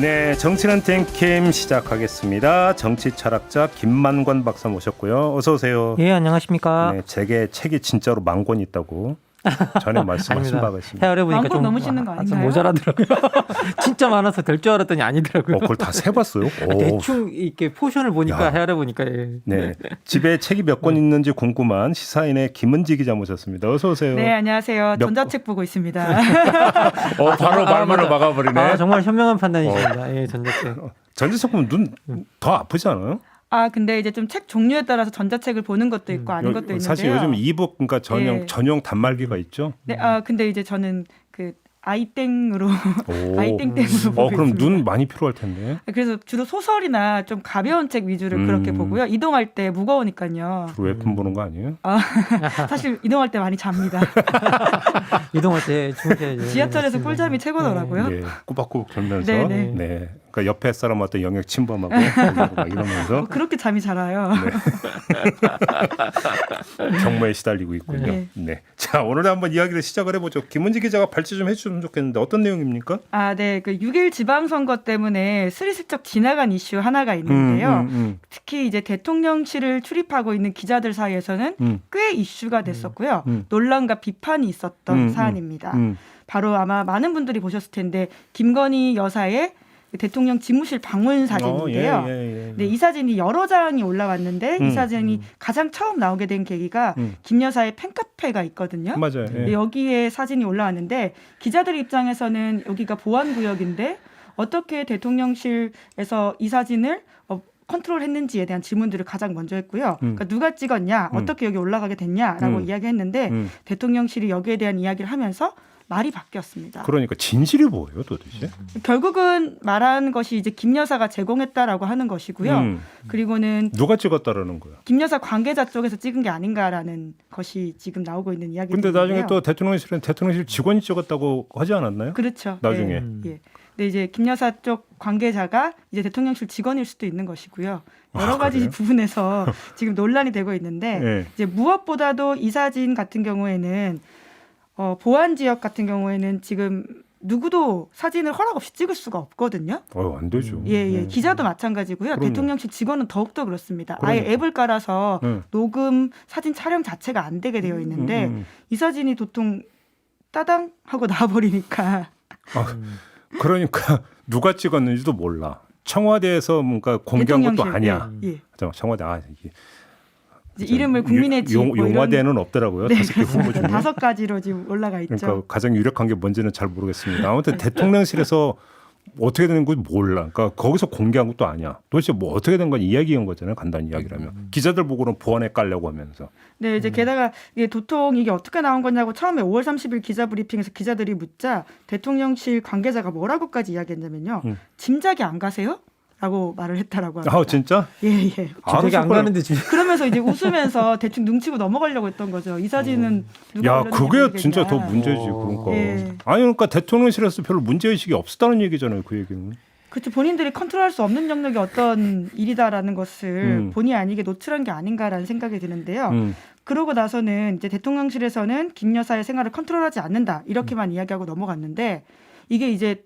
네, 정치는 땡킴 시작하겠습니다. 정치 철학자 김만권 박사 모셨고요. 어서 오세요. 예, 안녕하십니까. 네, 제게 책이 진짜로 만 권 있다고 전에 말씀하신 바가 있습니다. 헤아려 보니까 좀 너무 씻는 거 아닌가요? 모자라더라고요. 진짜 많아서 될 줄 알았더니 아니더라고요. 그걸 다 세봤어요? 대충 이렇게 포션을 보니까 헤아려 보니까 예. 네, 집에 책이 몇 권 있는지 궁금한 시사인의 김은지 기자 모셨습니다. 어서 오세요. 네, 안녕하세요. 전자책 보고 있습니다. 바로 말문을 막아버리네. 아, 정말 현명한 판단이십니다. 예, 전자책. 전자책 보면 눈 더 아프지 않아요? 아, 근데 이제 좀 책 종류에 따라서 전자책을 보는 것도 있고 아닌 것도 있는데요. 사실 요즘 이북 그러니까 전용 단말기가 있죠. 네, 근데 이제 저는 그 아이땡으로 아이땡땡으로 보고 그럼 있습니다. 눈 많이 필요할 텐데. 그래서 주로 소설이나 좀 가벼운 책 위주를 그렇게 보고요. 이동할 때 무거우니까요. 주로 웹툰 보는 거 아니에요? 사실 이동할 때 많이 잡니다. 이동할 때 주무셔야죠. 지하철에서 꿀잠이 최고더라고요. 네, 꼬박꼬박 졸면서. 네네. 네. 그러니까 옆에 사람 어떤 영역 침범하고 막 이러면서 그렇게 잠이 잘 와요. 경무에 시달리고 있군요. 네. 네. 자, 오늘 한번 이야기를 시작을 해보죠. 김은지 기자가 발제 좀 해주시면 좋겠는데 어떤 내용입니까? 아, 네. 그 6.1 지방선거 때문에 스리슬쩍 지나간 이슈 하나가 있는데요. 특히 이제 대통령실을 출입하고 있는 기자들 사이에서는 꽤 이슈가 됐었고요. 논란과 비판이 있었던 사안입니다. 바로 아마 많은 분들이 보셨을 텐데 김건희 여사의 대통령 집무실 방문 사진인데요. 네, 이 사진이 여러 장이 올라왔는데 이 사진이 가장 처음 나오게 된 계기가 김 여사의 팬카페가 있거든요. 맞아요. 네, 여기에 사진이 올라왔는데 기자들 입장에서는 여기가 보안구역인데 어떻게 대통령실에서 이 사진을 컨트롤했는지에 대한 질문들을 가장 먼저 했고요. 그러니까 누가 찍었냐, 어떻게 여기 올라가게 됐냐라고 이야기했는데 대통령실이 여기에 대한 이야기를 하면서 말이 바뀌었습니다. 그러니까 진실이 뭐예요, 도대체? 결국은 말한 것이 이제 김 여사가 제공했다라고 하는 것이고요. 그리고는 누가 찍었다라는 거야? 김 여사 관계자 쪽에서 찍은 게 아닌가라는 것이 지금 나오고 있는 이야기인데요. 근데 나중에 또 대통령실은 대통령실 직원이 찍었다고 하지 않았나요? 그렇죠. 나중에. 네. 예. 근데 이제 김 여사 쪽 관계자가 이제 대통령실 직원일 수도 있는 것이고요. 여러 가지 그래요? 부분에서 지금 논란이 되고 있는데 네. 이제 무엇보다도 이 사진 같은 경우에는 보안 지역 같은 경우에는 지금 누구도 사진을 허락 없이 찍을 수가 없거든요. 안 되죠. 예. 기자도 마찬가지고요. 그럼요. 대통령실 직원은 더욱더 그렇습니다. 그러니까. 아예 앱을 깔아서 녹음, 사진 촬영 자체가 안 되게 되어 있는데 이 사진이 도통 따당 하고 나와버리니까. 그러니까 누가 찍었는지도 몰라. 청와대에서 뭔가 공개한 것도 아니야. 예. 청와대 이제 이름을 국민의 집 뭐 용화대는 없더라고요. 네, 5개 후보 중에. 5가지로 지금 올라가 있죠. 그러니까 가장 유력한 게 뭔지는 잘 모르겠습니다. 아무튼 대통령실에서 어떻게 되는 건지 몰라. 그러니까 거기서 공개한 것도 아니야. 도대체 뭐 어떻게 된 건 이야기인 거잖아요. 간단히 이야기라면. 기자들 보고는 보안에 깔려고 하면서. 네, 이제 게다가 이게 도통 이게 어떻게 나온 거냐고 처음에 5월 30일 기자 브리핑에서 기자들이 묻자 대통령실 관계자가 뭐라고까지 이야기했냐면요. 짐작이 안 가세요? 라고 말을 했다라고 합니다. 진짜? 예. 되게 안 가는데 지금. 그러면서 이제 웃으면서 대충 눈치고 넘어가려고 했던 거죠. 이 사진은 누가 올렸는지 그게 모르겠냐. 진짜 더 문제지. 그러니까. 예. 아니 그러니까 대통령실에서 별로 문제의식이 없었다는 얘기잖아요. 그 얘기는. 그렇죠. 본인들이 컨트롤할 수 없는 영역이 어떤 일이다라는 것을 본의 아니게 노출한 게 아닌가라는 생각이 드는데요. 그러고 나서는 이제 대통령실에서는 김 여사의 생활을 컨트롤하지 않는다 이렇게만 이야기하고 넘어갔는데 이게 이제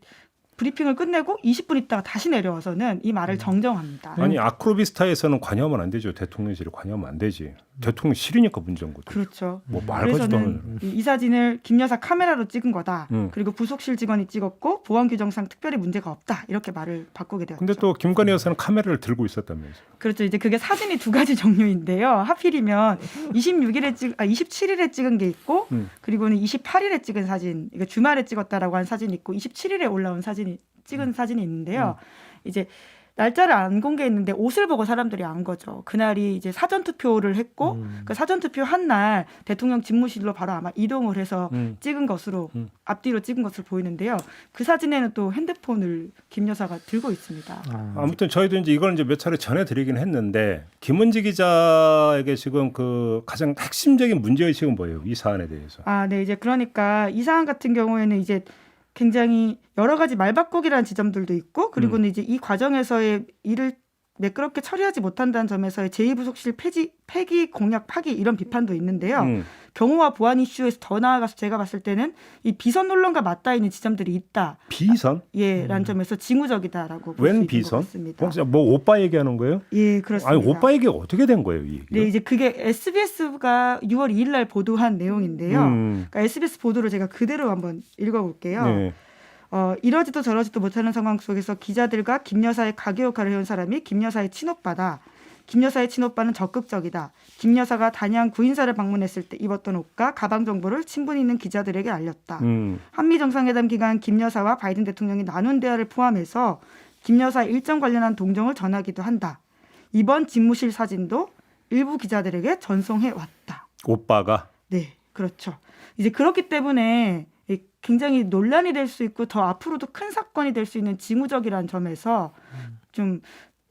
브리핑을 끝내고 20분 있다가 다시 내려와서는 이 말을 정정합니다. 아니 아크로비스타에서는 관여하면 안 되죠. 대통령실이 관여하면 안 되지. 대통령실이니까 문제인 거죠. 그렇죠. 뭐 말 같지도 않은. 그래서는 이 사진을 김 여사 카메라로 찍은 거다. 그리고 부속실 직원이 찍었고 보안 규정상 특별히 문제가 없다. 이렇게 말을 바꾸게 되었죠. 근데 또 김건희 여사는 카메라를 들고 있었다면서요. 그렇죠. 이제 그게 사진이 두 가지 종류인데요. 하필이면 27일에 찍은 게 있고 그리고는 28일에 찍은 사진. 이거 주말에 찍었다라고 한 사진이 있고 27일에 올라온 찍은 사진이 있는데요. 이제 날짜를 안 공개했는데 옷을 보고 사람들이 안 거죠. 그날이 이제 사전 투표를 했고 그 사전 투표 한 날 대통령 집무실로 바로 아마 이동을 해서 찍은 것으로 앞뒤로 찍은 것으로 보이는데요. 그 사진에는 또 핸드폰을 김 여사가 들고 있습니다. 아무튼 저희도 이제 이걸 이제 몇 차례 전해드리긴 했는데 김은지 기자에게 지금 그 가장 핵심적인 문제의식은 뭐예요? 이 사안에 대해서. 네, 이제 그러니까 이 사안 같은 경우에는 이제 굉장히 여러 가지 말바꾸기라는 지점들도 있고 그리고는 이제 이 과정에서의 일을 매끄럽게 처리하지 못한다는 점에서의 제2부속실 폐기 공약 파기 이런 비판도 있는데요. 경호와 보안 이슈에서 더 나아가서 제가 봤을 때는 이 비선 논란과 맞닿아 있는 지점들이 있다. 비선? 라는 점에서 징후적이다라고 볼 수 웬 있는 비선? 것 같습니다. 혹시 뭐 오빠 얘기하는 거예요? 예, 그렇습니다. 아니 오빠 얘기가 어떻게 된 거예요, 이 얘기? 네, 이제 그게 SBS가 6월 2일 날 보도한 내용인데요. 그러니까 SBS 보도를 제가 그대로 한번 읽어볼게요. 네. 이러지도 저러지도 못하는 상황 속에서 기자들과 김 여사의 가교 역할을 해온 사람이 김 여사의 친오빠다. 김 여사의 친오빠는 적극적이다. 김 여사가 단양 구인사를 방문했을 때 입었던 옷과 가방 정보를 친분 있는 기자들에게 알렸다. 한미 정상회담 기간 김 여사와 바이든 대통령이 나눈 대화를 포함해서 김 여사 일정 관련한 동정을 전하기도 한다. 이번 집무실 사진도 일부 기자들에게 전송해 왔다. 오빠가? 네, 그렇죠. 이제 그렇기 때문에 굉장히 논란이 될 수 있고 더 앞으로도 큰 사건이 될 수 있는 징후적이라는 점에서 좀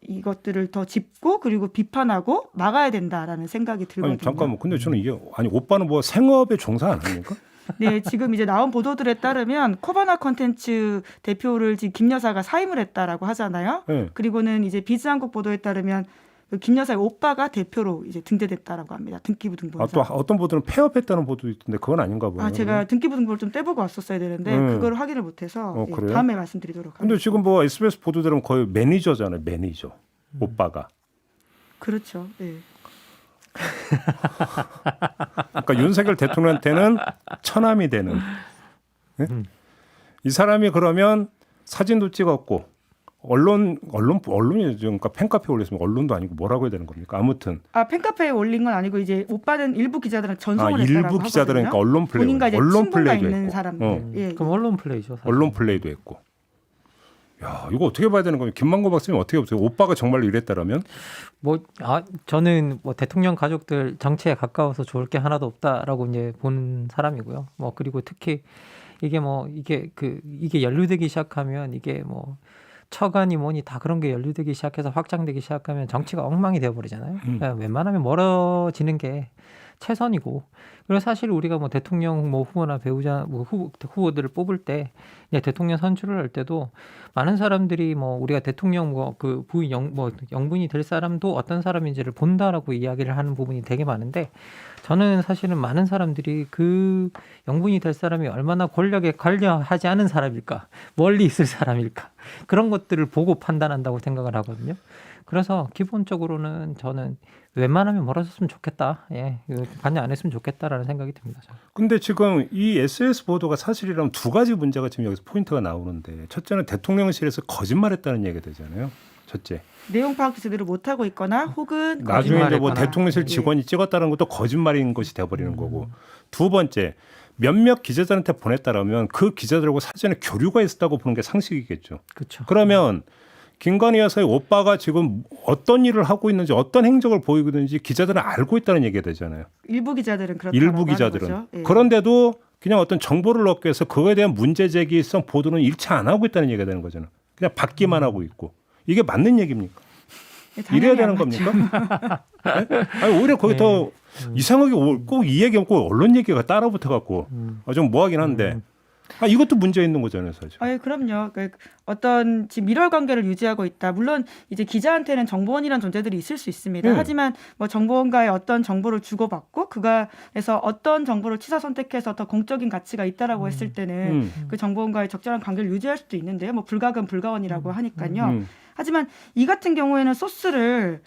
이것들을 더 짚고 그리고 비판하고 막아야 된다라는 생각이 들거든요. 아니 잠깐만, 근데 저는 이게 아니 오빠는 뭐 생업에 종사 안 합니까? 네, 지금 이제 나온 보도들에 따르면 코바나 컨텐츠 대표를 지금 김 여사가 사임을 했다라고 하잖아요. 네. 그리고는 이제 비즈한국 보도에 따르면 그 김 여사의 오빠가 대표로 이제 등재됐다라고 합니다. 등기부 등본상. 또 어떤 보도는 폐업했다는 보도도 있던데 그건 아닌가 봐요. 제가 등기부 등본을 좀 떼보고 왔었어야 되는데 그걸 확인을 못해서 그래요? 다음에 말씀드리도록 하겠습니다. 근데 지금 뭐 SBS 보도대로 거의 매니저잖아요, 매니저. 오빠가. 그렇죠. 네. 그러니까 윤석열 대통령한테는 처남이 되는. 네? 이 사람이 그러면 사진도 찍었고 언론이 그러니까 팬카페에 올렸으면 언론도 아니고 뭐라고 해야 되는 겁니까? 아무튼 팬카페에 올린 건 아니고 이제 오빠는 일부 기자들한테 전송을 했다라고 일부 기자들은 하거든요. 그러니까 언론 플레이, 본인과 이제 언론 친분가 플레이도 있는 했고, 사람들. 예. 그럼 언론 플레이죠. 사실. 언론 플레이도 했고. 야, 이거 어떻게 봐야 되는 겁니까? 김만고 박사님 어떻게 보세요? 오빠가 정말로 이랬다라면? 저는 뭐 대통령 가족들 정치에 가까워서 좋을 게 하나도 없다라고 이제 보는 사람이고요. 뭐 그리고 특히 이게 연루되기 시작하면 이게 뭐 처간이 뭐니 다 그런 게 연루되기 시작해서 확장되기 시작하면 정치가 엉망이 되어버리잖아요. 그러니까 웬만하면 멀어지는 게 최선이고. 그리고 사실 우리가 뭐 대통령 뭐 후보나 배우자 뭐 후보들을 뽑을 때 이제 대통령 선출을 할 때도 많은 사람들이 뭐 우리가 대통령 그 부인 영분이 될 사람도 어떤 사람인지를 본다라고 이야기를 하는 부분이 되게 많은데 저는 사실은 많은 사람들이 그 영분이 될 사람이 얼마나 권력에 관여하지 않은 사람일까, 멀리 있을 사람일까 그런 것들을 보고 판단한다고 생각을 하거든요. 그래서 기본적으로는 저는 웬만하면 멀어졌으면 좋겠다. 예, 관여 안 했으면 좋겠다라는 생각이 듭니다. 저는. 근데 지금 이 SS 보도가 사실이라면 두 가지 문제가 지금 여기서 포인트가 나오는데 첫째는 대통령실에서 거짓말했다는 얘기가 되잖아요. 첫째. 내용 파악도 제대로 못하고 있거나 혹은 나중에 이제 뭐 거짓말했거나. 대통령실 직원이 찍었다는 것도 거짓말인 것이 돼버리는 거고. 두 번째, 몇몇 기자들한테 보냈다라면 그 기자들하고 사전에 교류가 있었다고 보는 게 상식이겠죠. 그렇죠. 그러면 김건희 여사의 오빠가 지금 어떤 일을 하고 있는지 어떤 행적을 보이고 있는지 기자들은 알고 있다는 얘기가 되잖아요. 일부 기자들은 그렇다고 일부 하는 기자들은. 거죠. 예. 그런데도 그냥 어떤 정보를 얻기 위해서 그거에 대한 문제제기성 보도는 일치 안 하고 있다는 얘기가 되는 거잖아요. 그냥 받기만 하고 있고. 이게 맞는 얘기입니까? 당연히 이래야 되는 안 맞죠. 겁니까? 네? 아니, 오히려 거기 더 이상하게 꼭 이 얘기하고 언론 얘기가 따라붙어 갖고 좀 뭐하긴 한데 이것도 문제 있는 거잖아요, 사실. 그럼요. 어떤 지금 밀월 관계를 유지하고 있다. 물론 이제 기자한테는 정보원이라는 존재들이 있을 수 있습니다. 하지만 뭐 정보원과의 어떤 정보를 주고받고 그가에서 어떤 정보를 취사 선택해서 더 공적인 가치가 있다라고 했을 때는 그 정보원과의 적절한 관계를 유지할 수도 있는데요. 뭐 불가근 불가원이라고 하니까요. 하지만 이 같은 경우에는 소스를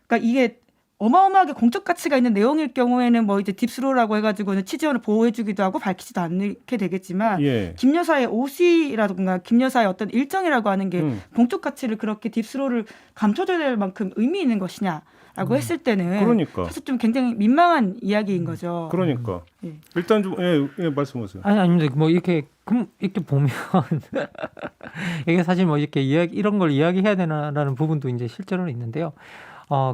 그러니까 이게 어마어마하게 공적 가치가 있는 내용일 경우에는 뭐 이제 딥스로라고 해가지고는 취재원을 보호해주기도 하고 밝히지도 않게 되겠지만 김 여사의 옷이라든가 김 여사의 어떤 일정이라고 하는 게 공적 가치를 그렇게 딥스로를 감춰줘야 될 만큼 의미 있는 것이냐라고 했을 때는 그러니까. 사실 좀 굉장히 민망한 이야기인 거죠. 그러니까 일단 좀 말씀하세요. 아닙니다. 뭐 이렇게 보면 이게 사실 뭐 이렇게 이런 걸 이야기해야 되나라는 부분도 이제 실제로는 있는데요.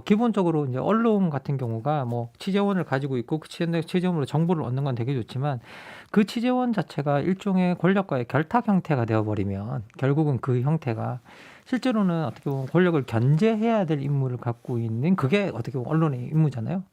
기본적으로 이제 언론 같은 경우가 뭐 취재원을 가지고 있고 그 취재원으로 정보를 얻는 건 되게 좋지만 그 취재원 자체가 일종의 권력과의 결탁 형태가 되어버리면 결국은 그 형태가 실제로는 어떻게 보면 권력을 견제해야 될 임무를 갖고 있는 그게 어떻게 보면 언론의 임무잖아요.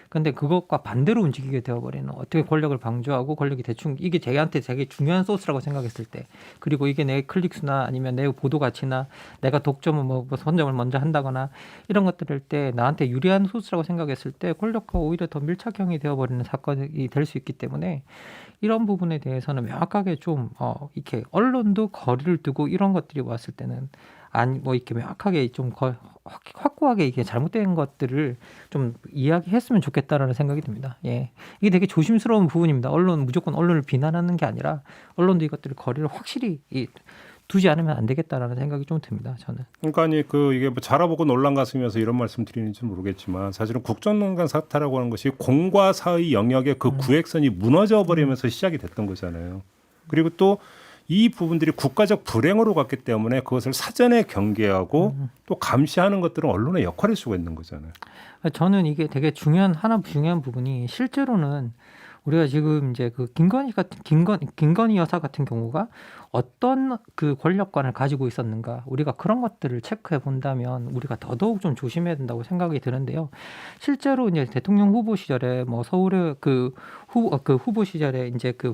근데 그것과 반대로 움직이게 되어버리는 어떻게 권력을 방조하고 권력이 대충 이게 제한테 되게 중요한 소스라고 생각했을 때 그리고 이게 내 클릭수나 아니면 내 보도 가치나 내가 독점을 뭐 선점을 먼저 한다거나 이런 것들일 때 나한테 유리한 소스라고 생각했을 때 권력과 오히려 더 밀착형이 되어버리는 사건이 될 수 있기 때문에 이런 부분에 대해서는 명확하게 좀 이렇게 언론도 거리를 두고 이런 것들이 왔을 때는 아니 뭐 이렇게 명확하게 좀 확고하게 이게 잘못된 것들을 좀 이야기했으면 좋겠다라는 생각이 듭니다. 예, 이게 되게 조심스러운 부분입니다. 언론 무조건 언론을 비난하는 게 아니라 언론도 이것들을 거리를 확실히 두지 않으면 안 되겠다라는 생각이 좀 듭니다. 저는. 그러니까 아니 이게 뭐 자라보고 논란 가슴이어서 이런 말씀 드리는지 모르겠지만 사실은 국정농단 사태라고 하는 것이 공과 사의 영역의 그 구획선이 무너져 버리면서 시작이 됐던 거잖아요. 그리고 또 이 부분들이 국가적 불행으로 갔기 때문에 그것을 사전에 경계하고 또 감시하는 것들은 언론의 역할일 수가 있는 거잖아요. 저는 이게 되게 중요한 부분이 실제로는 우리가 지금 이제 그 김건희 여사 같은 경우가 어떤 그 권력관을 가지고 있었는가 우리가 그런 것들을 체크해 본다면 우리가 더더욱 좀 조심해야 된다고 생각이 드는데요. 실제로 이제 대통령 후보 시절에 뭐 서울의 그 후보 시절에 이제 그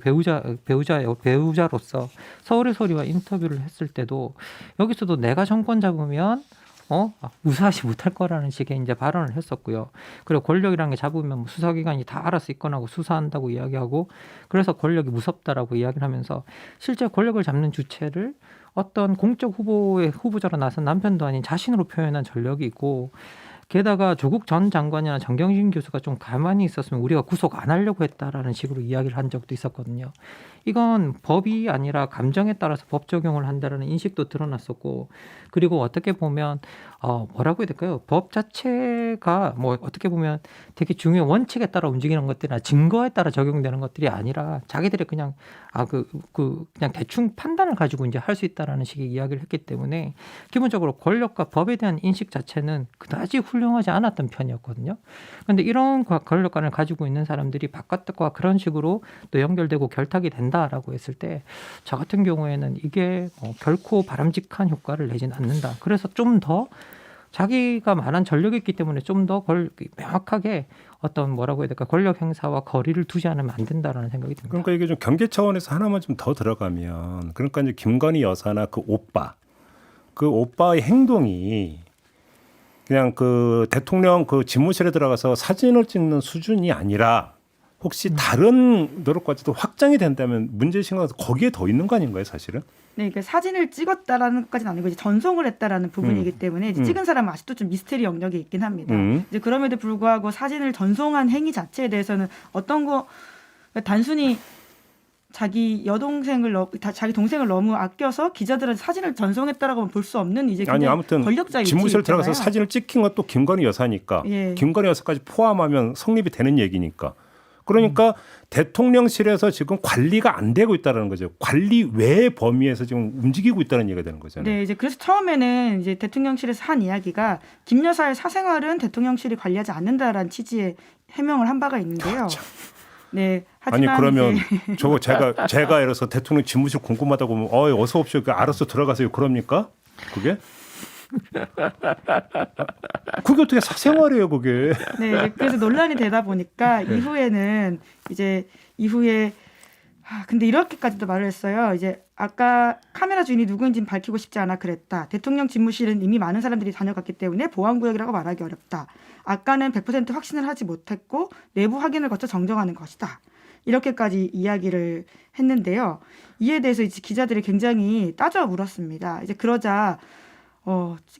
배우자로서 서울의 소리와 인터뷰를 했을 때도 여기서도 내가 정권 잡으면 무사하지 못할 거라는 식의 이제 발언을 했었고요. 그리고 권력이라는 게 잡으면 뭐 수사기관이 다 알아서 입건하고 수사한다고 이야기하고 그래서 권력이 무섭다라고 이야기를 하면서 실제 권력을 잡는 주체를 어떤 공적 후보자로 나선 남편도 아닌 자신으로 표현한 전력이 있고 게다가 조국 전 장관이나 정경심 교수가 좀 가만히 있었으면 우리가 구속 안 하려고 했다라는 식으로 이야기를 한 적도 있었거든요. 이건 법이 아니라 감정에 따라서 법 적용을 한다는 인식도 드러났었고 그리고 어떻게 보면 뭐라고 해야 될까요? 법 자체가 뭐 어떻게 보면 되게 중요한 원칙에 따라 움직이는 것들이나 증거에 따라 적용되는 것들이 아니라 자기들이 그냥 그냥 대충 판단을 가지고 이제 할 수 있다라는 식의 이야기를 했기 때문에 기본적으로 권력과 법에 대한 인식 자체는 그다지 훌륭하지 않았던 편이었거든요. 그런데 이런 권력관을 가지고 있는 사람들이 바깥과 그런 식으로 또 연결되고 결탁이 된다라고 했을 때 저 같은 경우에는 이게 결코 바람직한 효과를 내진 않는다. 그래서 좀 더 자기가 많은 전력이 있기 때문에 좀 더 명확하게 어떤 뭐라고 해야 될까 권력 행사와 거리를 두지 않으면 안 된다라는 생각이 듭니다. 그러니까 이게 좀 경계 차원에서 하나만 좀 더 들어가면 그러니까 이제 김건희 여사나 그 오빠의 행동이 그냥 그 대통령 그 집무실에 들어가서 사진을 찍는 수준이 아니라 혹시 다른 노력까지도 확장이 된다면 문제의식은 거기에 더 있는 거 아닌가요, 사실은? 네, 그러니까 사진을 찍었다라는 것까지는 아니고 이제 전송을 했다라는 부분이기 때문에 이제 찍은 사람은 아직도 좀 미스테리 영역이 있긴 합니다. 이제 그럼에도 불구하고 사진을 전송한 행위 자체에 대해서는 어떤 거 단순히 자기 동생을 너무 아껴서 기자들한테 사진을 전송했다라고 볼 수 없는 이제 아니 아무튼 권력자 집무실 들어가서 있잖아요. 사진을 찍힌 것도 김건희 여사니까 예. 김건희 여사까지 포함하면 성립이 되는 얘기니까. 그러니까 대통령실에서 지금 관리가 안 되고 있다는 거죠. 관리 외의 범위에서 지금 움직이고 있다는 얘기가 되는 거잖아요. 네, 이제 그래서 처음에는 이제 대통령실에서 한 이야기가 김 여사의 사생활은 대통령실이 관리하지 않는다라는 취지의 해명을 한 바가 있는데요. 네, 아니 하지만 그러면 이제 저거 제가 예를 들어서 대통령 집무실 궁금하다고 하면 어서 오십시오. 알아서 들어가세요. 그럽니까? 그게? 그게 어떻게 사생활이에요, 그게? 네, 이제 그래서 논란이 되다 보니까 이후에 근데 이렇게까지도 말을 했어요. 이제 아까 카메라 주인이 누구인지는 밝히고 싶지 않아 그랬다. 대통령 집무실은 이미 많은 사람들이 다녀갔기 때문에 보안구역이라고 말하기 어렵다. 아까는 100% 확신을 하지 못했고 내부 확인을 거쳐 정정하는 것이다. 이렇게까지 이야기를 했는데요. 이에 대해서 이제 기자들이 굉장히 따져 물었습니다. 이제 그러자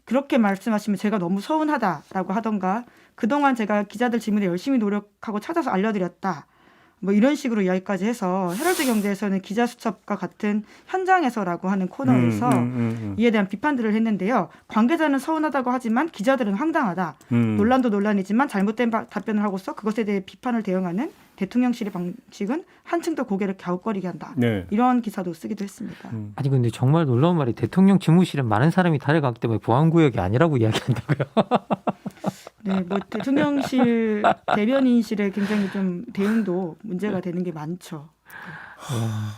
그렇게 말씀하시면 제가 너무 서운하다라고 하던가 그동안 제가 기자들 질문에 열심히 노력하고 찾아서 알려드렸다. 뭐 이런 식으로 이야기까지 해서 헤럴드 경제에서는 기자 수첩과 같은 현장에서라고 하는 코너에서 이에 대한 비판들을 했는데요. 관계자는 서운하다고 하지만 기자들은 황당하다. 논란도 논란이지만 잘못된 답변을 하고서 그것에 대해 비판을 대응하는 대통령실의 방식은 한층 더 고개를 갸웃거리게 한다. 네. 이런 기사도 쓰기도 했습니다. 아니 근데 정말 놀라운 말이 대통령 집무실에 많은 사람이 달려갔기 때문에 보안구역이 아니라고 이야기한다고요? 네, 뭐 대통령실 대변인실에 굉장히 좀 대응도 문제가 되는 게 많죠.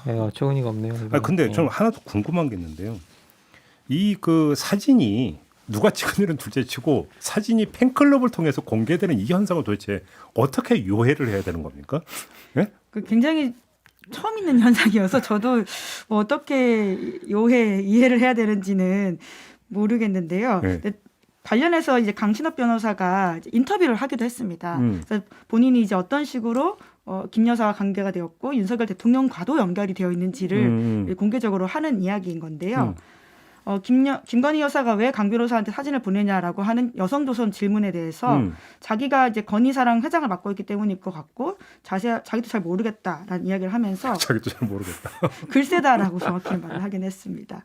네, 어처구니가 없네요. 근데 좀 하나 더 궁금한 게 있는데요. 이 그 사진이 누가 찍은 일은 둘째치고 사진이 팬클럽을 통해서 공개되는 이 현상을 도대체 어떻게 요해를 해야 되는 겁니까? 예? 그 굉장히 처음 있는 현상이어서 저도 뭐 어떻게 이해를 해야 되는지는 모르겠는데요. 네. 근데 관련해서 이제 강신업 변호사가 이제 인터뷰를 하기도 했습니다. 그래서 본인이 이제 어떤 식으로 김 여사와 관계가 되었고 윤석열 대통령과도 연결이 되어 있는지를 공개적으로 하는 이야기인 건데요. 김건희 여사가 왜 강 변호사한테 사진을 보내냐라고 하는 여성조선 질문에 대해서 자기가 이제 건희사랑 회장을 맡고 있기 때문일 것 같고 자기도 잘 모르겠다라는 이야기를 하면서 자기도 잘 모르겠다. 글쎄다라고 정확히 말을 하긴 했습니다.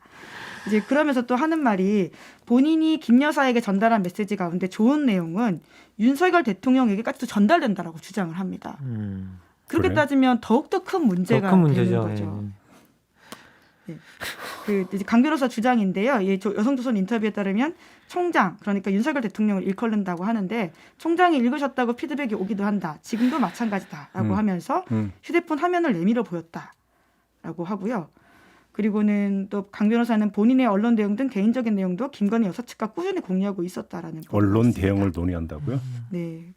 이제 그러면서 또 하는 말이 본인이 김 여사에게 전달한 메시지 가운데 좋은 내용은 윤석열 대통령에게까지도 전달된다라고 주장을 합니다. 그렇게 그래? 따지면 더욱더 큰 문제가 더 큰 되는 문제죠. 거죠. 네. 그 이제 강 변호사 주장인데요. 이 여성조선 인터뷰에 따르면 총장 그러니까 윤석열 대통령을 일컬는다고 하는데 총장이 읽으셨다고 피드백이 오기도 한다. 지금도 마찬가지다라고 하면서 휴대폰 화면을 내밀어 보였다라고 하고요. 그리고는 또 강 변호사는 본인의 언론 대응 등 개인적인 내용도 김건희 여사 측과 꾸준히 공유하고 있었다라는 언론 있습니다. 대응을 논의한다고요? 네.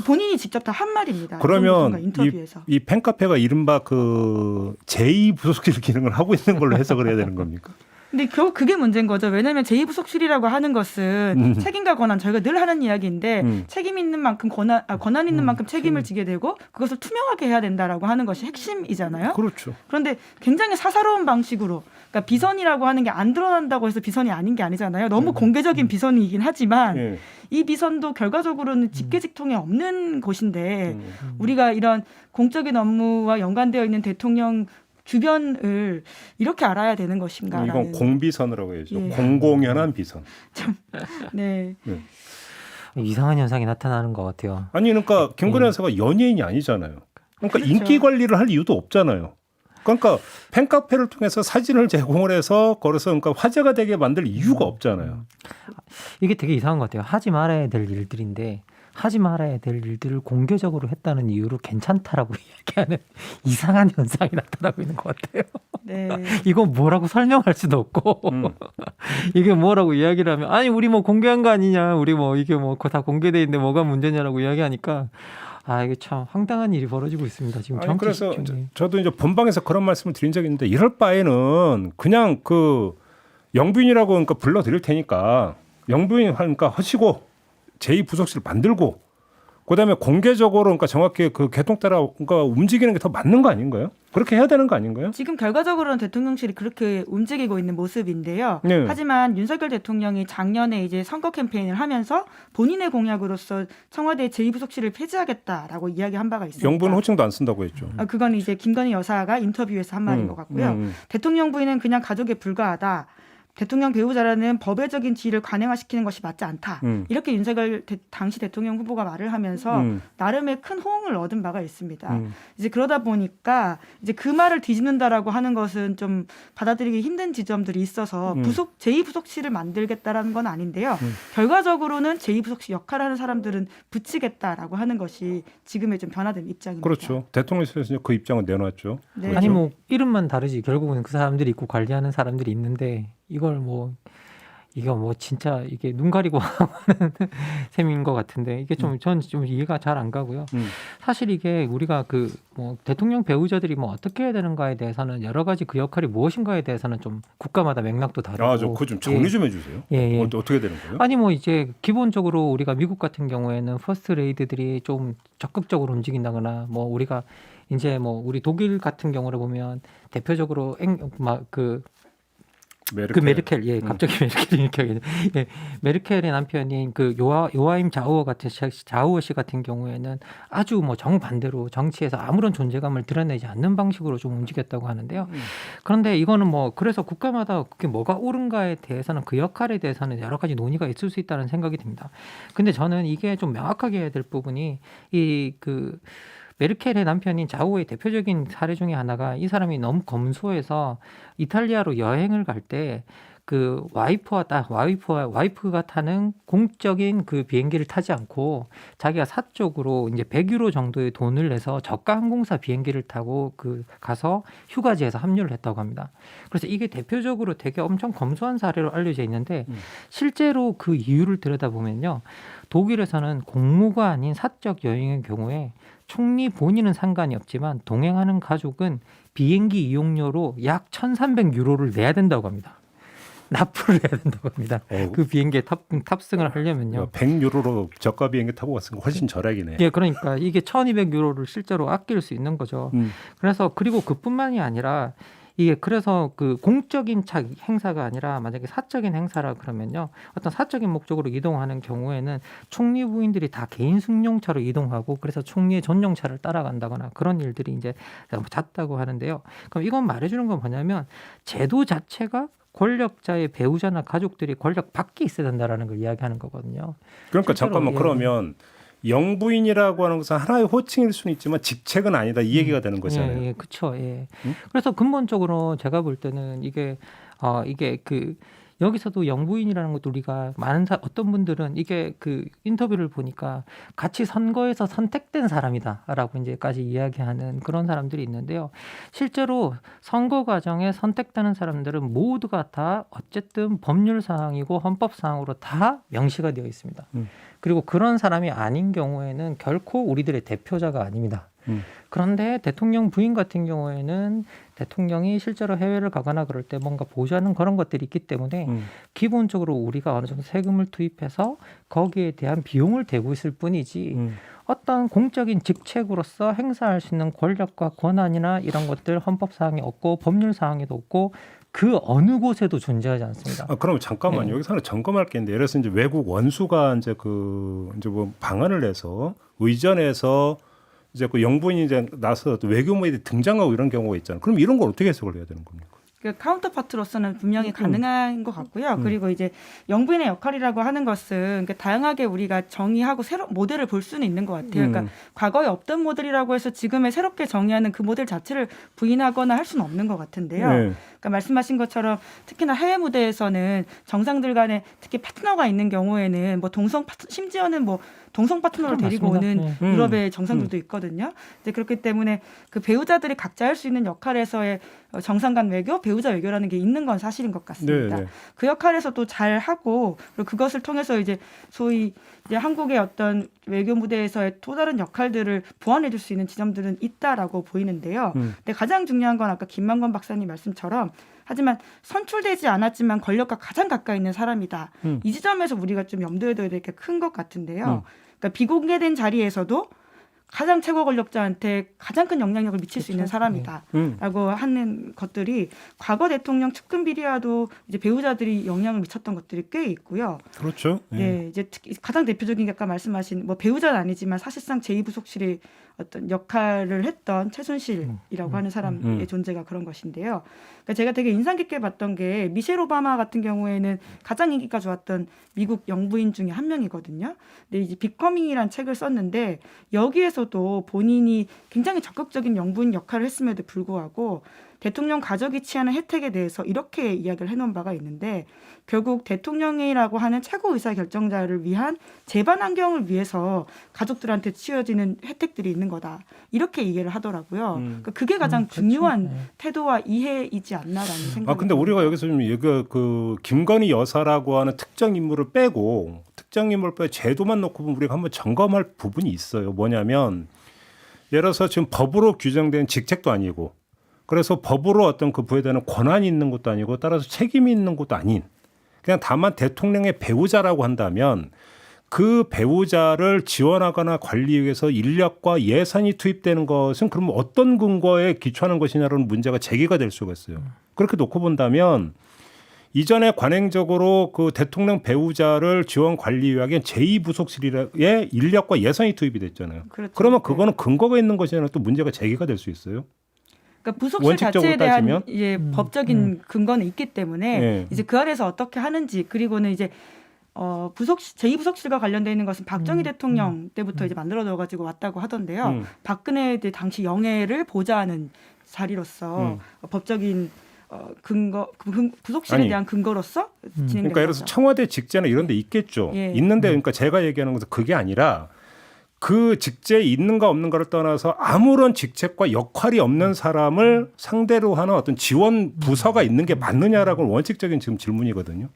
본인이 직접 다 한 말입니다. 그러면 인터뷰에서. 이 팬카페가 이른바 그 제2부속실 기능을 하고 있는 걸로 해석을 해야 되는 겁니까? 근데 결국 그게 문제인 거죠. 왜냐하면 제2부속실이라고 하는 것은 책임과 권한 저희가 늘 하는 이야기인데 책임 있는 만큼 권한 있는 만큼 책임을 지게 되고 그것을 투명하게 해야 된다라고 하는 것이 핵심이잖아요. 그렇죠. 그런데 굉장히 사사로운 방식으로 그러니까 비선이라고 하는 게 안 드러난다고 해서 비선이 아닌 게 아니잖아요. 너무 공개적인 비선이긴 하지만 예. 이 비선도 결과적으로는 직계직통이 없는 곳인데 우리가 이런 공적인 업무와 연관되어 있는 대통령 주변을 이렇게 알아야 되는 것인가? 이건 공비선이라고 해야죠. 예. 공공연한 비선. 네. 이상한 현상이 나타나는 것 같아요. 아니 그러니까 김건희 여사가 연예인이 아니잖아요. 그러니까 그렇죠. 인기 관리를 할 이유도 없잖아요. 그러니까 팬카페를 통해서 사진을 제공을 해서 걸어서 그러니까 화제가 되게 만들 이유가 없잖아요. 이게 되게 이상한 것 같아요. 하지 말아야 될 일들인데 하지 말아야 될 일들을 공개적으로 했다는 이유로 괜찮다라고 이야기하는 이상한 현상이 나타나고 있는 것 같아요. 네. 이건 뭐라고 설명할 수도 없고 이게 뭐라고 이야기를 하면 아니 우리 뭐 공개한 거 아니냐 우리 뭐 이게 뭐 다 공개돼 있는데 뭐가 문제냐라고 이야기하니까 아 이게 참 황당한 일이 벌어지고 있습니다. 지금 아니, 정치 그래서 집중이. 저도 이제 본방에서 그런 말씀을 드린 적이 있는데 이럴 바에는 그냥 그 영부인이라고 그러니까 불러드릴 테니까 영부인 하니까 하시고 제2부속실 만들고 그다음에 공개적으로 그러니까 정확히 그 개통 따라 그러니까 움직이는 게 더 맞는 거 아닌가요? 그렇게 해야 되는 거 아닌가요? 지금 결과적으로는 대통령실이 그렇게 움직이고 있는 모습인데요. 네. 하지만 윤석열 대통령이 작년에 이제 선거 캠페인을 하면서 본인의 공약으로서 청와대 제2부속실을 폐지하겠다라고 이야기한 바가 있습니다. 영부인 호칭도 안 쓴다고 했죠. 그건 이제 김건희 여사가 인터뷰에서 한 말인 것 같고요. 대통령 부인은 그냥 가족에 불과하다. 대통령 배우자라는 법외적인 지위를 관행화시키는 것이 맞지 않다. 이렇게 윤석열 당시 대통령 후보가 말을 하면서 나름의 큰 호응을 얻은 바가 있습니다. 이제 그러다 보니까 이제 그 말을 뒤집는다라고 하는 것은 좀 받아들이기 힘든 지점들이 있어서 제2부속실을 만들겠다라는 건 아닌데요. 결과적으로는 제2부속실 역할을 하는 사람들은 붙이겠다라고 하는 것이 지금의 좀 변화된 입장입니다. 그렇죠. 대통령실에서 그 입장을 내놨죠. 네. 아니 뭐 이름만 다르지 결국은 그 사람들이 있고 관리하는 사람들이 있는데 이걸 뭐 이거 뭐 진짜 이게 눈 가리고 하는 셈인 것 같은데 이게 좀 전 좀 이해가 잘 안 가고요. 사실 이게 우리가 그 뭐 대통령 배우자들이 뭐 어떻게 해야 되는가에 대해서는 여러 가지 그 역할이 무엇인가에 대해서는 좀 국가마다 맥락도 다르고. 아, 저 그거 좀 정리 좀 해주세요. 예. 어떻게 되는 거예요? 아니 뭐 이제 기본적으로 우리가 미국 같은 경우에는 퍼스트 레이드들이 좀 적극적으로 움직인다거나 뭐 우리가 이제 뭐 우리 독일 같은 경우를 보면 대표적으로 그 메르켈, 예, 갑자기 메르켈이 이렇게 하게 돼. 예, 메르켈의 남편인 그 요아임 자우어 씨 같은 경우에는 아주 뭐 정반대로 정치에서 아무런 존재감을 드러내지 않는 방식으로 좀 움직였다고 하는데요. 그런데 이거는 뭐 그래서 국가마다 그게 뭐가 옳은가에 대해서는 그 역할에 대해서는 여러 가지 논의가 있을 수 있다는 생각이 듭니다. 근데 저는 이게 좀 명확하게 해야 될 부분이 메르켈의 남편인 자우의 대표적인 사례 중에 하나가 이 사람이 너무 검소해서 이탈리아로 여행을 갈 때 그 와이프가 타는 공적인 그 비행기를 타지 않고 자기가 사적으로 이제 100유로 정도의 돈을 내서 저가 항공사 비행기를 타고 그 가서 휴가지에서 합류를 했다고 합니다. 그래서 이게 대표적으로 되게 엄청 검소한 사례로 알려져 있는데 실제로 그 이유를 들여다보면요. 독일에서는 공무가 아닌 사적 여행의 경우에 총리 본인은 상관이 없지만 동행하는 가족은 비행기 이용료로 약 1,300유로를 내야 된다고 합니다. 납부를 해야 된다고 합니다. 그 비행기에 탑승을 하려면요. 100유로로 저가 비행기 타고 갔으니까 훨씬 절약이네. 예, 그러니까 이게 1,200유로를 실제로 아낄 수 있는 거죠. 그래서 그리고 그뿐만이 아니라 이게 그래서 그 공적인 행사가 아니라 만약에 사적인 행사라 그러면요. 어떤 사적인 목적으로 이동하는 경우에는 총리 부인들이 다 개인 승용차로 이동하고 그래서 총리의 전용차를 따라간다거나 그런 일들이 이제 잦다고 하는데요. 그럼 이건 말해주는 건 뭐냐면 제도 자체가 권력자의 배우자나 가족들이 권력 밖에 있어야 된다라는 걸 이야기하는 거거든요. 그러니까 실제로, 잠깐만 예. 그러면 영부인이라고 하는 것은 하나의 호칭일 수는 있지만 직책은 아니다 이 얘기가 되는 거잖아요. 예, 그렇죠. 예. 그래서 근본적으로 제가 볼 때는 이게 그 여기서도 영부인이라는 것도 우리가 어떤 분들은 이게 그 인터뷰를 보니까 같이 선거에서 선택된 사람이다라고 이제까지 이야기하는 그런 사람들이 있는데요. 실제로 선거 과정에 선택되는 사람들은 모두가 다 어쨌든 법률 사항이고 헌법 사항으로 다 명시가 되어 있습니다. 그리고 그런 사람이 아닌 경우에는 결코 우리들의 대표자가 아닙니다. 그런데 대통령 부인 같은 경우에는 대통령이 실제로 해외를 가거나 그럴 때 뭔가 보좌하는 그런 것들이 있기 때문에 기본적으로 우리가 어느 정도 세금을 투입해서 거기에 대한 비용을 대고 있을 뿐이지 어떤 공적인 직책으로서 행사할 수 있는 권력과 권한이나 이런 것들 헌법 사항이 없고 법률 사항에도 없고 그 어느 곳에도 존재하지 않습니다. 그럼 잠깐만요. 네. 여기서 하나 점검할 게 있는데, 예를 들어서 이제 외국 원수가 이제 뭐 방안을 내서 의전해서 이제 그 영부인이 이제 나서 외교모에 등장하고 이런 경우가 있잖아요. 그럼 이런 걸 어떻게 해석을 해야 되는 겁니까? 그 카운터파트로서는 분명히 가능한 것 같고요. 그리고 이제 영부인의 역할이라고 하는 것은 다양하게 우리가 정의하고 새로 모델을 볼 수는 있는 것 같아요. 그러니까 과거에 없던 모델이라고 해서 지금의 새롭게 정의하는 그 모델 자체를 부인하거나 할 수는 없는 것 같은데요. 네. 그러니까 말씀하신 것처럼 특히나 해외 무대에서는 정상들 간에 특히 파트너가 있는 경우에는 뭐 심지어는 뭐 동성 파트너를 데리고 맞습니다. 오는 유럽의 정상들도 있거든요. 이제 그렇기 때문에 그 배우자들이 각자 할 수 있는 역할에서의 정상 간 외교, 배우자 외교라는 게 있는 건 사실인 것 같습니다. 네. 그 역할에서도 잘 하고 그리고 그것을 통해서 이제 소위 이제 한국의 어떤 외교 무대에서의 또 다른 역할들을 보완해줄 수 있는 지점들은 있다라고 보이는데요. 근데 가장 중요한 건 아까 김만권 박사님 말씀처럼 하지만 선출되지 않았지만 권력과 가장 가까이 있는 사람이다. 이 지점에서 우리가 좀 염두에 둬야 될 게 큰 것 같은데요. 그러니까 비공개된 자리에서도 가장 최고 권력자한테 가장 큰 영향력을 미칠 수 있는 사람이다라고 하는 것들이 과거 대통령 측근 비리와도 이제 배우자들이 영향을 미쳤던 것들이 꽤 있고요. 그렇죠. 네, 이제 특히 가장 대표적인 게 아까 말씀하신 뭐 배우자는 아니지만 사실상 제2부속실의 어떤 역할을 했던 최순실이라고 하는 사람의 존재가 그런 것인데요. 그러니까 제가 되게 인상 깊게 봤던 게 미셸 오바마 같은 경우에는 가장 인기가 좋았던 미국 영부인 중에 한 명이거든요. 근데 이제 비커밍이라는 책을 썼는데 여기에서도 본인이 굉장히 적극적인 영부인 역할을 했음에도 불구하고 대통령 가족이 취하는 혜택에 대해서 이렇게 이야기를 해놓은 바가 있는데 결국 대통령이라고 하는 최고 의사결정자를 위한 재반 환경을 위해서 가족들한테 치어지는 혜택들이 있는 거다. 이렇게 이해를 하더라고요. 그러니까 그게 가장 중요한 태도와 이해이지 않나라는 생각이 근데 우리가 여기서 좀 이거 그 김건희 여사라고 하는 특정 인물을 빼고 제도만 놓고 보면 우리가 한번 점검할 부분이 있어요. 뭐냐면 예를 들어서 지금 법으로 규정된 직책도 아니고 그래서 법으로 어떤 그 부여되는 권한이 있는 것도 아니고 따라서 책임이 있는 것도 아닌 그냥 다만 대통령의 배우자라고 한다면 그 배우자를 지원하거나 관리하기 위해서 인력과 예산이 투입되는 것은 그러면 어떤 근거에 기초하는 것이냐라는 문제가 제기가 될 수가 있어요. 그렇게 놓고 본다면 이전에 관행적으로 그 대통령 배우자를 지원 관리 위하기엔 제2부속실의 인력과 예산이 투입이 됐잖아요. 그렇죠. 그러면 그거는 근거가 있는 것이냐는 또 문제가 제기가 될 수 있어요. 그러니까 부속실 원칙적으로 자체에 대한 따지면? 이제 법적인 근거는 있기 때문에 네. 이제 그 안에서 어떻게 하는지 그리고는 이제 제2부속실과 관련되어 있는 것은 박정희 대통령 때부터 이제 만들어져가지고 왔다고 하던데요. 박근혜 당시 영예를 보좌하는 자리로서 법적인 부속실에 아니, 대한 근거로서 진행된 그러니까 예를 들어서 거죠. 청와대 직제나 이런 데 있겠죠. 예. 있는데 그러니까 제가 얘기하는 것은 그게 아니라 그 직제에 있는가 없는가를 떠나서 아무런 직책과 역할이 없는 사람을 상대로 하는 어떤 지원 부서가 있는 게 맞느냐라고 원칙적인 지금 질문이거든요.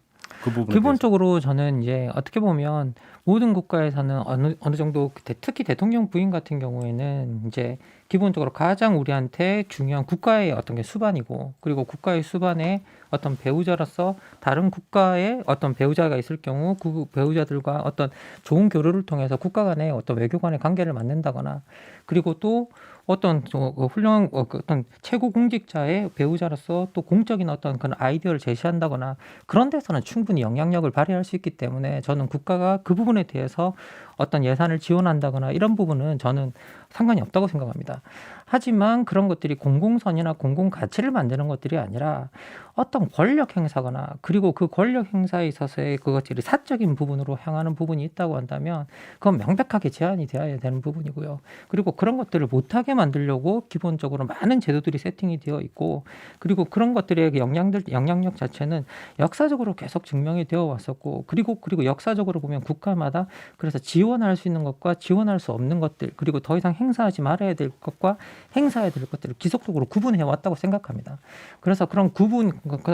그 부분에 기본적으로 저는 이제 어떻게 보면 모든 국가에서는 어느 정도 특히 대통령 부인 같은 경우에는 이제 기본적으로 가장 우리한테 중요한 국가의 어떤 게 수반이고, 그리고 국가의 수반에 어떤 배우자로서 다른 국가의 어떤 배우자가 있을 경우 그 배우자들과 어떤 좋은 교류를 통해서 국가 간의 어떤 외교 간의 관계를 만든다거나, 그리고 또 어떤 훌륭한 어떤 최고 공직자의 배우자로서 또 공적인 어떤 그런 아이디어를 제시한다거나, 그런 데서는 충분히 영향력을 발휘할 수 있기 때문에 저는 국가가 그 부분에 대해서 어떤 예산을 지원한다거나 이런 부분은 저는 상관이 없다고 생각합니다. 하지만 그런 것들이 공공선이나 공공가치를 만드는 것들이 아니라 어떤 권력 행사거나, 그리고 그 권력 행사에 있어서의 그것들이 사적인 부분으로 향하는 부분이 있다고 한다면 그건 명백하게 제한이 되어야 되는 부분이고요. 그리고 그런 것들을 못하게 만들려고 기본적으로 많은 제도들이 세팅이 되어 있고, 그리고 그런 것들의 영향력 자체는 역사적으로 계속 증명이 되어 왔었고, 그리고 역사적으로 보면 국가마다 그래서 지원할 수 있는 것과 지원할 수 없는 것들, 그리고 더 이상 행사하지 말아야 될 것과 행사해야 될 것들을 지속적으로 구분해 왔다고 생각합니다. 그래서 그런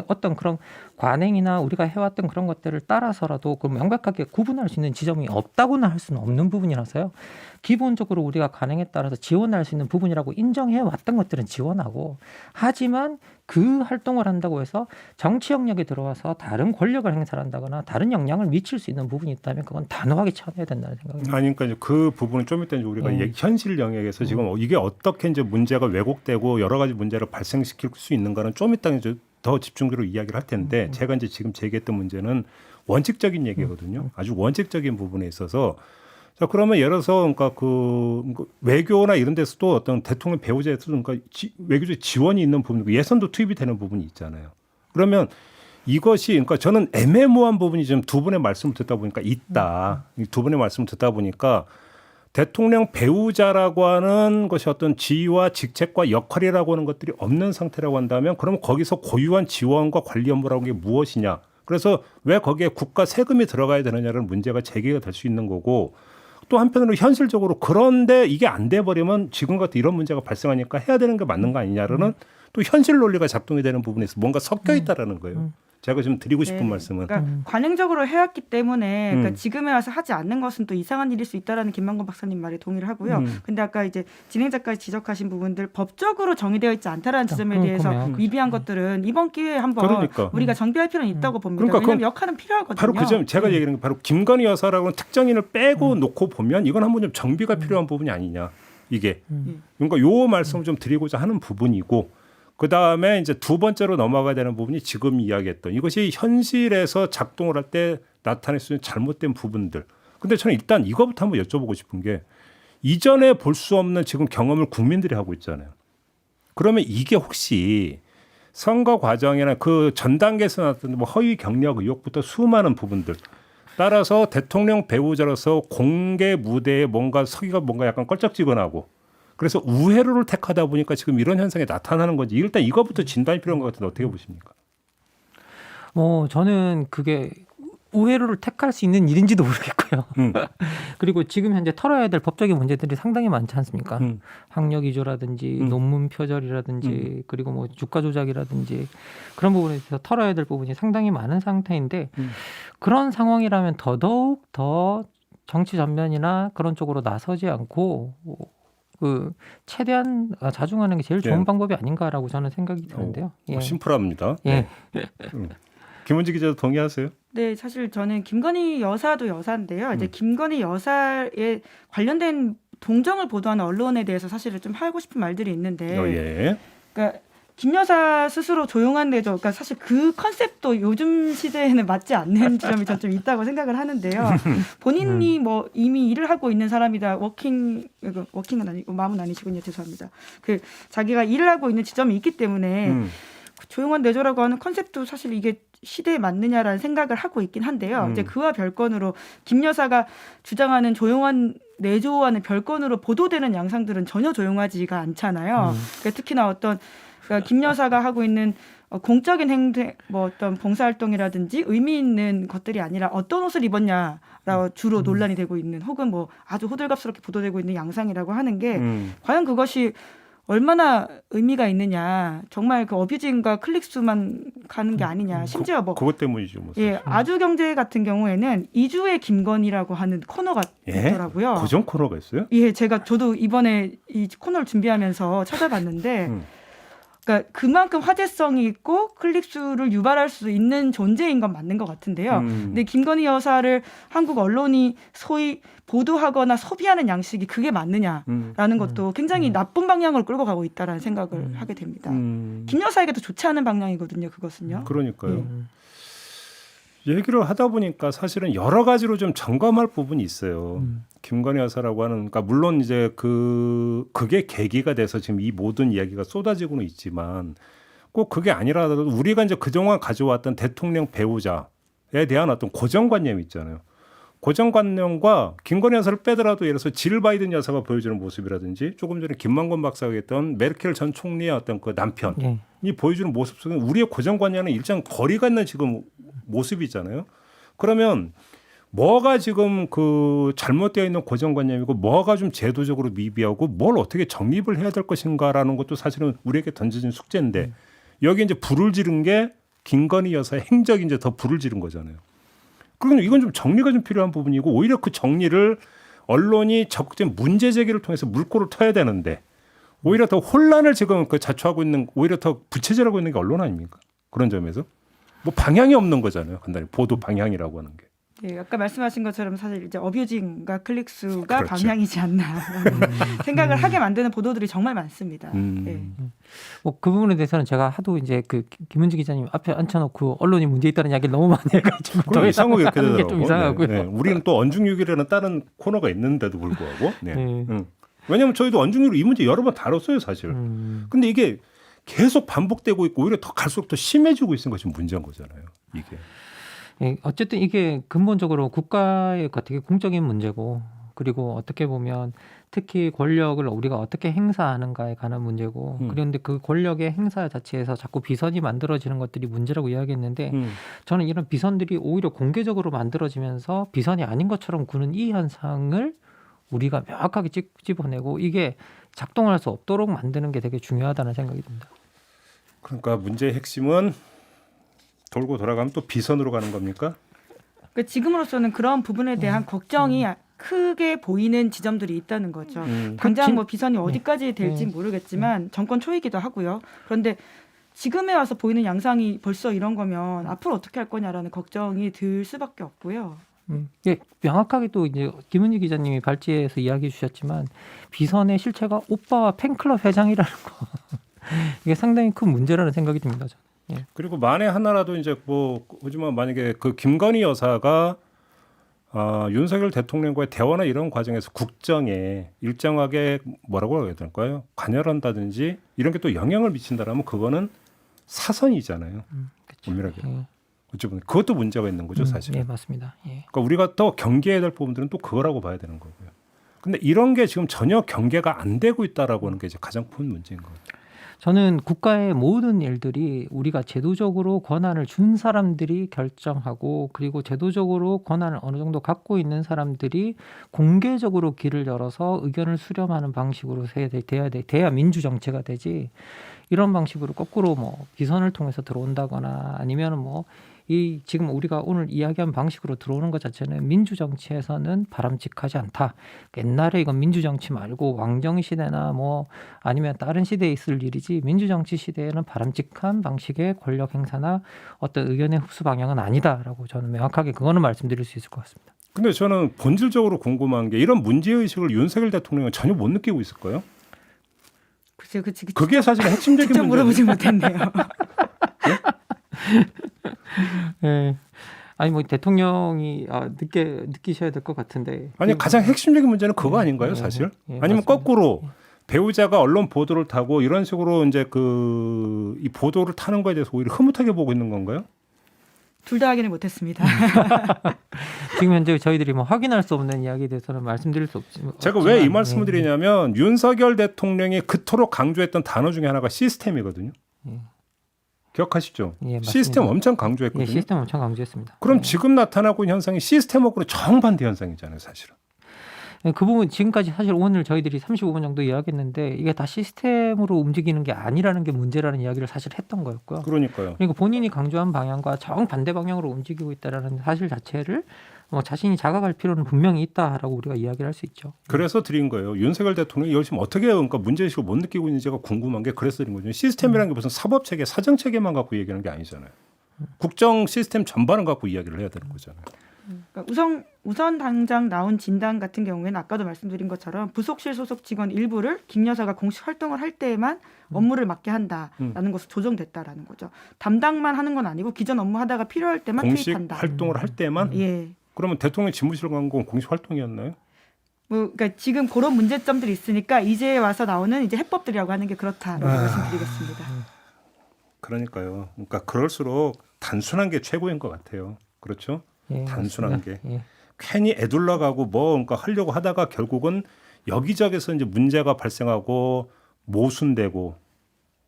어떤 그런 관행이나 우리가 해왔던 그런 것들을 따라서라도 그 명백하게 구분할 수 있는 지점이 없다고는 할 수는 없는 부분이라서요. 기본적으로 우리가 관행에 따라서 지원할 수 있는 부분이라고 인정해 왔던 것들은 지원하고, 하지만 그 활동을 한다고 해서 정치 영역에 들어와서 다른 권력을 행사한다거나 다른 영향을 미칠 수 있는 부분이 있다면 그건 단호하게 쳐내야 된다는 생각입니다. 아니 그러니까 이제 그 부분은 좀 이따 이제 우리가 현실 영역에서 지금 이게 어떻게 이제 문제가 왜곡되고 여러 가지 문제를 발생시킬 수 있는가는 좀 이따 이제 더 집중적으로 이야기를 할 텐데, 제가 이제 지금 제기했던 문제는 원칙적인 얘기거든요. 아주 원칙적인 부분에 있어서. 자, 그러면 예를 들어서 그러니까 그 외교나 이런 데서도 어떤 대통령 배우자에서 그러니까 외교적 지원이 있는 부분, 예산도 투입이 되는 부분이 있잖아요. 그러면 이것이 그러니까 저는 애매모호한 부분이 좀 두 분의 말씀을 듣다 보니까 있다. 두 분의 말씀을 듣다 보니까 대통령 배우자라고 하는 것이 어떤 지위와 직책과 역할이라고 하는 것들이 없는 상태라고 한다면, 그러면 거기서 고유한 지원과 관리 업무라는 게 무엇이냐. 그래서 왜 거기에 국가 세금이 들어가야 되느냐는 문제가 제기가 될 수 있는 거고, 또 한편으로 현실적으로 그런데 이게 안 돼 버리면 지금 같은 이런 문제가 발생하니까 해야 되는 게 맞는 거 아니냐라는 또 현실 논리가 작동이 되는 부분에서 뭔가 섞여 있다라는 거예요. 제가 지금 드리고 싶은 말씀은. 그러니까 관행적으로 해왔기 때문에 그러니까 지금에 와서 하지 않는 것은 또 이상한 일일 수 있다라는 김만권 박사님 말에 동의를 하고요. 근데 아까 이제 진행자까지 지적하신 부분들 법적으로 정의되어 있지 않다라는 지점에 대해서 미비한 것들은 이번 기회에 한번 우리가 정비할 필요는 있다고 봅니다. 그러니까 왜냐하면 역할은 필요하거든요. 바로 그 점 제가 얘기하는 게 바로 김건희 여사라고는 특정인을 빼고 놓고 보면 이건 한번 좀 정비가 필요한 부분이 아니냐 이게. 그러니까 요 말씀을 좀 드리고자 하는 부분이고, 그 다음에 이제 두 번째로 넘어가야 되는 부분이 지금 이야기했던 이것이 현실에서 작동을 할 때 나타낼 수 있는 잘못된 부분들. 근데 저는 일단 이거부터 한번 여쭤보고 싶은 게, 이전에 볼 수 없는 지금 경험을 국민들이 하고 있잖아요. 그러면 이게 혹시 선거 과정이나 그 전 단계에서 나왔던 뭐 허위 경력 의혹부터 수많은 부분들, 따라서 대통령 배우자로서 공개 무대에 뭔가 서기가 뭔가 약간 껄쩍지근하고, 그래서 우회로를 택하다 보니까 지금 이런 현상이 나타나는 건지, 일단 이거부터 진단이 필요한 것 같은데 어떻게 보십니까? 저는 그게 우회로를 택할 수 있는 일인지도 모르겠고요. 그리고 지금 현재 털어야 될 법적인 문제들이 상당히 많지 않습니까? 학력 위조라든지 논문 표절이라든지 그리고 뭐 주가 조작이라든지 그런 부분에 대해서 털어야 될 부분이 상당히 많은 상태인데, 그런 상황이라면 더더욱 더 정치 전면이나 그런 쪽으로 나서지 않고 그 최대한 자중하는 게 제일 좋은 방법이 아닌가라고 저는 생각이 드는데요. 심플합니다. 예. 김은지 기자도 동의하세요? 네, 사실 저는 김건희 여사도 여사인데요. 이제 김건희 여사에 관련된 동정을 보도하는 언론에 대해서 사실은 좀 하고 싶은 말들이 있는데, 그러니까 김 여사 스스로 조용한 내조, 그러니까 사실 그 컨셉도 요즘 시대에는 맞지 않는 지점이 전 좀 있다고 생각을 하는데요. 본인이 뭐 이미 일을 하고 있는 사람이다. 워킹은 아니고 마음은 아니시군요. 죄송합니다. 그 자기가 일을 하고 있는 지점이 있기 때문에 조용한 내조라고 하는 컨셉도 사실 이게 시대에 맞느냐라는 생각을 하고 있긴 한데요. 이제 그와 별건으로 김 여사가 주장하는 조용한 내조와는 별건으로 보도되는 양상들은 전혀 조용하지가 않잖아요. 그러니까 특히나 그러니까 김 여사가 하고 있는 공적인 행태, 뭐 어떤 봉사활동이라든지 의미 있는 것들이 아니라 어떤 옷을 입었냐라고 주로 논란이 되고 있는 혹은 뭐 아주 호들갑스럽게 보도되고 있는 양상이라고 하는 게 과연 그것이 얼마나 의미가 있느냐. 정말 그 어뷰징과 클릭수만 가는 게 아니냐. 심지어 뭐 그것 때문이죠. 뭐 예, 아주경제 같은 경우에는 이주의 김건희라고 하는 코너가 있더라고요. 고정 코너가 있어요? 예, 저도 이번에 이 코너를 준비하면서 찾아봤는데 그러니까 그만큼 화제성이 있고 클릭수를 유발할 수 있는 존재인 건 맞는 것 같은데요. 근데 김건희 여사를 한국 언론이 소위 보도하거나 소비하는 양식이 그게 맞느냐라는 것도 굉장히 나쁜 방향으로 끌고 가고 있다라는 생각을 하게 됩니다. 김 여사에게도 좋지 않은 방향이거든요. 그것은요. 그러니까요. 얘기를 하다 보니까 사실은 여러 가지로 좀 점검할 부분이 있어요. 김건희 여사라고 하는, 그러니까 물론 이제 그게 계기가 돼서 지금 이 모든 이야기가 쏟아지고는 있지만 꼭 그게 아니라도 우리가 이제 그동안 가져왔던 대통령 배우자에 대한 어떤 고정관념이 있잖아요. 고정관념과 김건희 여사를 빼더라도 예를 들어서 질 바이든 여사가 보여주는 모습이라든지 조금 전에 김만권 박사가 했던 메르켈 전 총리의 어떤 그 남편이 보여주는 모습 속에 우리의 고정관념은 일정 거리가 있는 지금 모습이잖아요. 그러면 뭐가 지금 그 잘못되어 있는 고정관념이고 뭐가 좀 제도적으로 미비하고 뭘 어떻게 정립을 해야 될 것인가라는 것도 사실은 우리에게 던져진 숙제인데 여기 이제 불을 지른 게 김건희 여사의 행적이 이제 더 불을 지른 거잖아요. 그러면 이건 좀 정리가 좀 필요한 부분이고 오히려 그 정리를 언론이 적극적인 문제 제기를 통해서 물꼬를 터야 되는데 오히려 더 혼란을 지금 그 자초하고 있는 오히려 더 부채질하고 있는 게 언론 아닙니까? 그런 점에서 뭐 방향이 없는 거잖아요. 간단히 보도 방향이라고 하는 게. 예, 아까 말씀하신 것처럼 사실 이제 어뷰징과 클릭수가 그렇죠. 방향이지 않나 생각을 하게 만드는 보도들이 정말 많습니다. 예. 뭐 그 부분에 대해서는 제가 하도 이제 그 김은지 기자님 앞에 앉혀놓고 언론이 문제 있다는 이야기를 너무 많이 해가지고 더 이상하게 이렇게 하는 게 되더라고요. 좀 이상하고요. 네, 네. 우리는 또 언중유기라는 다른 코너가 있는데도 불구하고. 네. 왜냐하면 저희도 언중유기로 이 문제 여러 번 다뤘어요, 사실. 근데 이게 계속 반복되고 있고 오히려 더 갈수록 더 심해지고 있는 것이 문제인 거잖아요. 이게. 예, 어쨌든 이게 근본적으로 국가의 되게 공적인 문제고 그리고 어떻게 보면 특히 권력을 우리가 어떻게 행사하는가에 관한 문제고 그런데 그 권력의 행사 자체에서 자꾸 비선이 만들어지는 것들이 문제라고 이야기했는데 저는 이런 비선들이 오히려 공개적으로 만들어지면서 비선이 아닌 것처럼 구는 이 현상을 우리가 명확하게 집어내고 이게 작동할 수 없도록 만드는 게 되게 중요하다는 생각이 듭니다. 그러니까 문제의 핵심은 돌고 돌아가면 또 비선으로 가는 겁니까? 그러니까 지금으로서는 그런 부분에 대한 걱정이 크게 보이는 지점들이 있다는 거죠. 당장 뭐 비선이 어디까지 될지 모르겠지만 정권 초이기도 하고요. 그런데 지금에 와서 보이는 양상이 벌써 이런 거면 앞으로 어떻게 할 거냐라는 걱정이 들 수밖에 없고요. 예, 명확하게 또 이제 김은지 기자님이 발제해서 이야기해 주셨지만 비선의 실체가 오빠와 팬클럽 회장이라는 거 이게 상당히 큰 문제라는 생각이 듭니다. 저는. 예. 그리고 만에 하나라도 이제 뭐 하지만 만약에 그 김건희 여사가 윤석열 대통령과의 대화나 이런 과정에서 국정에 일정하게 뭐라고 해야 될까요? 관여한다든지 이런 게 또 영향을 미친다라면 그거는 사선이잖아요. 엄밀하게. 어쩌면 그것도 문제가 있는 거죠, 사실. 네, 맞습니다. 예. 그러니까 우리가 더 경계해야 될 부분들은 또 그거라고 봐야 되는 거고요. 근데 이런 게 지금 전혀 경계가 안 되고 있다라고 하는 게 이제 가장 큰 문제인 것 같아요. 저는 국가의 모든 일들이 우리가 제도적으로 권한을 준 사람들이 결정하고 그리고 제도적으로 권한을 어느 정도 갖고 있는 사람들이 공개적으로 길을 열어서 의견을 수렴하는 방식으로 돼야 민주정체가 되지 이런 방식으로 거꾸로 뭐 비선을 통해서 들어온다거나 아니면 뭐 이 지금 우리가 오늘 이야기한 방식으로 들어오는 것 자체는 민주정치에서는 바람직하지 않다. 옛날에 이건 민주정치 말고 왕정 시대나 뭐 아니면 다른 시대에 있을 일이지 민주정치 시대에는 바람직한 방식의 권력 행사나 어떤 의견의 흡수 방향은 아니다라고 저는 명확하게 그거는 말씀드릴 수 있을 것 같습니다. 근데 저는 본질적으로 궁금한 게 이런 문제의식을 윤석열 대통령은 전혀 못 느끼고 있을까요? 그게 사실 핵심적인 직접 물어보지 못했네요. 예. 아니 뭐 대통령이 느끼셔야 될 것 같은데. 아니 가장 핵심적인 문제는 그거 아닌가요, 사실? 아니면 맞습니다. 거꾸로 배우자가 언론 보도를 타고 이런 식으로 이제 이 보도를 타는 거에 대해서 오히려 흐뭇하게 보고 있는 건가요? 둘 다 확인을 못했습니다. 지금 현재 저희들이 뭐 확인할 수 없는 이야기에 대해서는 말씀드릴 수 없지만 제가 왜 이 말씀을 드리냐면 윤석열 대통령이 그토록 강조했던 단어 중에 하나가 시스템이거든요. 기억하시죠? 예, 맞습니다. 시스템 엄청 예, 강조했거든요. 시스템 엄청 강조했습니다. 그럼 예. 지금 나타나고 있는 현상이 시스템하고는 정반대 현상이잖아요, 사실은. 그 부분 지금까지 사실 오늘 저희들이 35분 정도 이야기했는데 이게 다 시스템으로 움직이는 게 아니라는 게 문제라는 이야기를 사실 했던 거였고요. 그러니까요. 그러니까 본인이 강조한 방향과 정반대 방향으로 움직이고 있다라는 사실 자체를 자신이 자각할 필요는 분명히 있다라고 우리가 이야기를 할 수 있죠. 그래서 드린 거예요. 윤석열 대통령이 열심히 어떻게 그러니까 문제의식을 못 느끼고 있는지가 궁금한 게 그래서 드린 거죠. 시스템이라는 게 무슨 사법체계, 사정체계만 갖고 얘기하는 게 아니잖아요. 국정 시스템 전반을 갖고 이야기를 해야 되는 거잖아요. 그러니까 우선 당장 나온 진단 같은 경우에는 아까도 말씀드린 것처럼 부속실 소속 직원 일부를 김 여사가 공식 활동을 할 때에만 업무를 맡게 한다라는 것으로 조정됐다라는 거죠. 담당만 하는 건 아니고 기존 업무 하다가 필요할 때만 공식 투입한다. 활동을 할 때만? 예. 그러면 대통령 집무실 간 건 공식 활동이었나요? 그러니까 지금 그런 문제점들이 있으니까 이제 와서 나오는 이제 해법들이라고 하는 게 그렇다라고 말씀드리겠습니다. 그러니까요. 그러니까 그럴수록 단순한 게 최고인 것 같아요. 그렇죠? 예, 단순한 맞습니다. 게. 예. 괜히 애둘러가고 그러니까 하려고 하다가 결국은 여기저기서 이제 문제가 발생하고 모순되고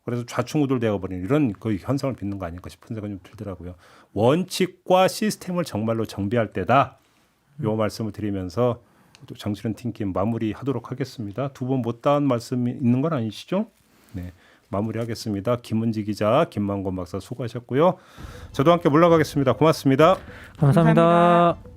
그래서 좌충우돌되어 버리는 이런 거의 현상을 빚는 거 아닐까 싶은 생각이 좀 들더라고요. 원칙과 시스템을 정말로 정비할 때다. 요 말씀을 드리면서 또 정치는 팀김 마무리하도록 하겠습니다. 두 분 못다한 말씀이 있는 건 아니시죠? 네. 마무리하겠습니다. 김은지 기자, 김만권 박사 수고하셨고요. 저도 함께 물러가겠습니다. 고맙습니다. 감사합니다. 감사합니다.